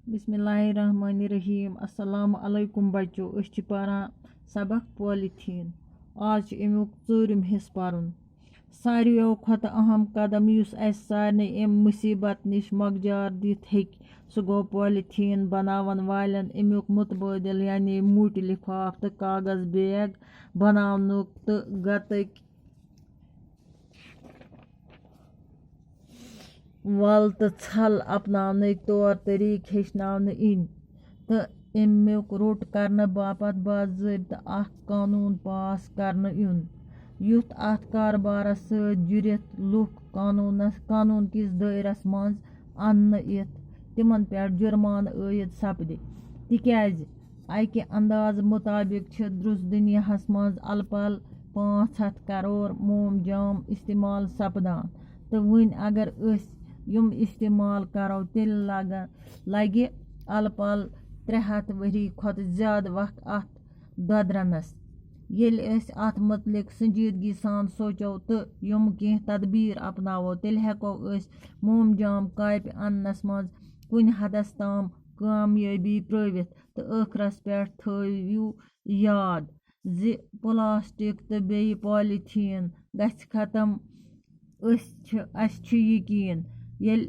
बिस्मिल्लाहिर्रहमानिर्रहीम। अस्सलामु अलैकुम बच्चों। अस छि पारान सबक पॉलीथीन। आज अमुक चूरम हिस्स पारुन। सारियों खत अहम कदम युस अस सारने एम मुसीबत निश मगजार दित हेक सह गो पॉलीथीन बनावन वालन अमुक मुतबदिल यानी मूट लिफाफ तो कागज बैग बनावनुक तो गतक वल तो छल अपनावनिक तौर तरीक हेचनावन इन तो अमुक रोट करने बापत बाज़ाब्त अख कानून पास करने युन युथ अत कारबारस सत जुड़ित लुक कानून किस दायरस मज अन्न इत तिमन पे जुर्मान आयद सपदि तिक्याज अकि अंदाज मुताबिक छ द्रुस दुनियाहस मज अलपल 500 करोड़ मोमजाम इस्तेमाल सपदान तो वन अगर युम इस्तेमाल करो तेल लगे अलपल 300 वरी खत ज्यादा वक्त अत ददरनस येल अत मुतलिक संजीदगी सान सोचो तो युम कह तदबीर अपनावो तेल हेको मोमजाम कापि अन्नस मज कुन हदस ताम कामयाबी प्रवित तो आखरस पे थयु याद जि प्लास्टिक तो बे पॉलीथीन गछ खत्म अस यकीन येल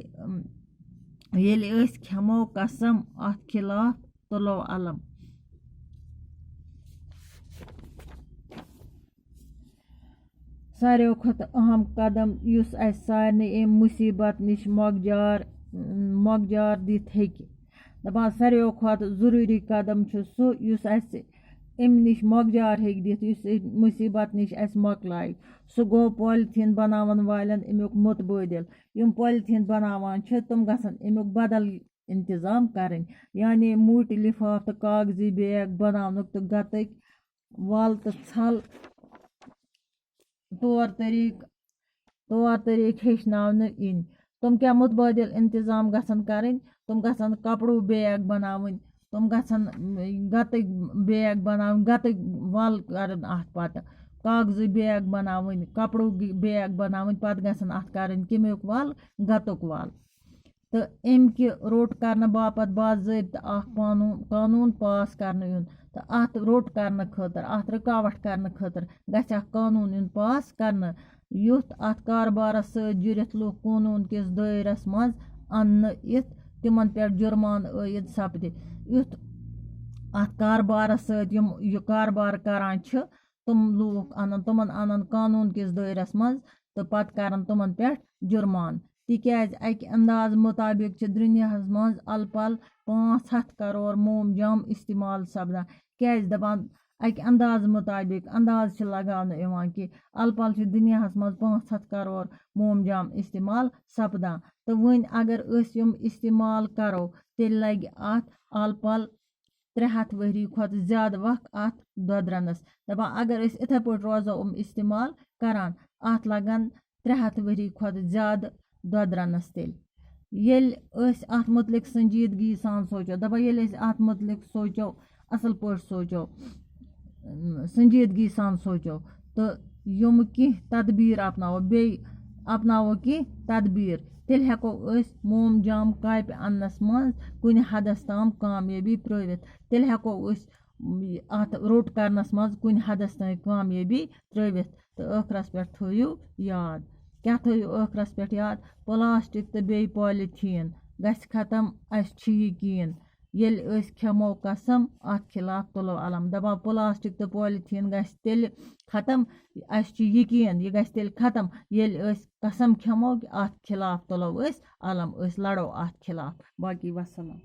खेमो कसम अत खिलाफ तुलो अलम। सारियों खत अहम कदम युस अस सारने एम मुसीबत निश मगजार दित हेक दपान सारियों खत जरूरी कदम सह युस अस अम निश मगजार हेक दित युस मुसीबत निश अस मकलाय सह गो पॉलीथीन बनावन वालन अमुक मुतबदिल युम पॉलीथीन बनावान छ तुम गसन अमुक बदल इंतजाम करें यानी मूट लिफाफ तो कागजी बैग बनावनुक तो गतक वल तो छल तौर तरीक हेचनावन इन तुम क्या मुतबदिल इंतजाम गसन करें तुम गसन कपड़ों बैग बनावन तुम गसन गतक बैग बनावन गतक वल करन अत पत कागजी बैग बनावन कपड़ों बैग बनावन पत गसन अत करन कमुक वल गतुक वल तो अम कि रोट करने बापत बाज़ाब्त अख कानून पास करने युन तो अत रोट करने खतर अत रुकावट करने खतर गछ अख कानून युन पास करने युथ अत कारबारस सत जुड़ित लुक कानून किस दायरस मज अन्न इत तिमन पे जुर्मान आयद सपदि युथ अत कारबारस सत यम यह कारबार करान छ तुम लूक तुमन अनन कानून किस दायरस मज तो पत करन तुमन पे जुर्मान तिक्याज अकि अंदाज मुताबिक छ दुनियाहस मज अलपल 500 करोड़ मोमजाम इस्तेमाल सपदान क्या दपान अकि अंदाज मुताबिक अंदाज छ लगाने इवान कि अलपल छ दुनियाहस मज 500 करोड़ मोमजाम इस्तेमाल सपदान तो वन अगर युम इस्तेमाल करो तेल लगे अत अलपल 300 वरी खत ज्यादा वक्त अत ददरनस दपान अगर इथे पे रोजो इस्तेमाल करान अत लगन 300 वरी खत ज्यादा ददरनस तेल येल अत मुतलिक संजीदगी सान सोचो दपा येल अत मुतलिक सोचो असल पे सोचो संजीदगी सान सोचो तो युम कह तदबीर अपनावो कि तदबीर तेल हेको मोमजाम कापि अन्नस मज कुन हदस ताम कामयाबी प्रवित तेल हेको अत रोट करनस मज कुन हदस ताम कामयाबी त्रवित तो आखरस पे थयु याद क्या थयु आखरस पे याद प्लास्टिक तो बे पॉलीथीन गछ खत्म अस यकीन येल खेमो कसम अत खिलाफ तुलो अलम दपान प्लास्टिक तो पॉलीथीन गछ तेल खत्म अस यकीन यह गछ तेल खत्म येल कसम खेमो कि अत खिलाफ तुलो अलम लड़ो अत खिलाफ बाकी वसलम।